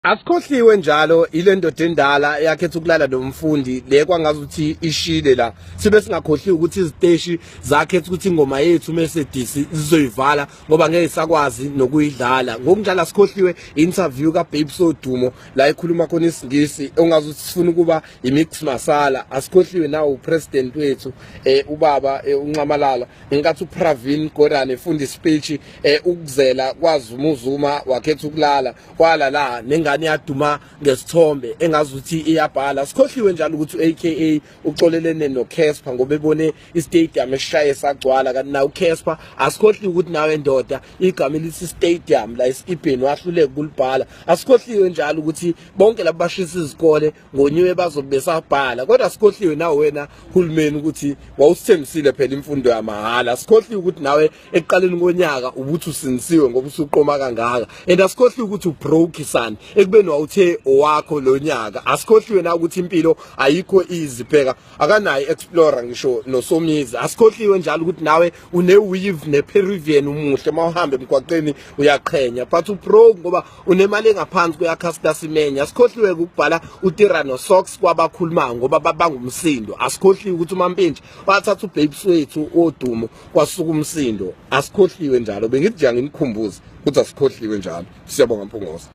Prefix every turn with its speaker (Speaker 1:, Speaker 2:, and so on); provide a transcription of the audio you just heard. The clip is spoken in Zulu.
Speaker 1: Asikhohliwe njalo ile ndoda endala yakhetha ukulala nomfundi le kwangazuthi ishile la sibe singakhohliwe ukuthi iziteshi zakhetha ukuthi ingoma yethu Mercedes zizoyivala ngoba ngeke sakwazi nokuyidlala ngokunjalo Asikhohliwe interview ka Babe Sodumo la ikhuluma khona isingisi ongazuthi sifuna kuba imix masala. Asikhohliwe nawo upresident wethu ubaba uNcamalala enkathi uPravin Gorane efunda ispeech ukuzela kwaZuma wakhetha ukulala kwala la nengane yaduma ngesithombe engazuthi iyabhala. Asikhohliwe njalo ukuthi aka uxolelene noCasper ngoba ebone istadium eshaye sagcwala kanti na uCasper asikhohliwe ukuthi nawe endoda igama elithi stadium la isibheni wahluleka kulibhala. Asikhohliwe njalo ukuthi bonke labashisa izikole ngonywe bazobe besabhala kodwa asikhohliwe nawe wena hulumeni ukuthi wawusithembisile phela imfundo yamahala. Asikhohliwe ukuthi nawe eqaleni konyaka ubuthi usinisiwe ngoba usuqoma kangaka and asikhohliwe ukuthi ubroke son ekubeni wawuthe owakho lo nyaka. Asikhohliwe na ukuthi impilo ayikho easy pheka akanayi explorer ngisho nosomizi. Asikhohliwe njalo ukuthi nawe une weave neperuvian umuhle mawuhambe emgwaqeni uyaqhenya but ubroke ngoba unemali engaphansi kuyakhasta simenya. Asikhohliwe ukubhala utirano socks kwabakhuluma ngoba babangumsindo. Asikhohliwe ukuthi uMampintshi wathatha uBabes wethu odumo kwasuka umsindo. Asikhohliwe njalo bengithi nje ngimkhumbuze ukuthi asikhohliwe njalo. Siyabonga Mpungose.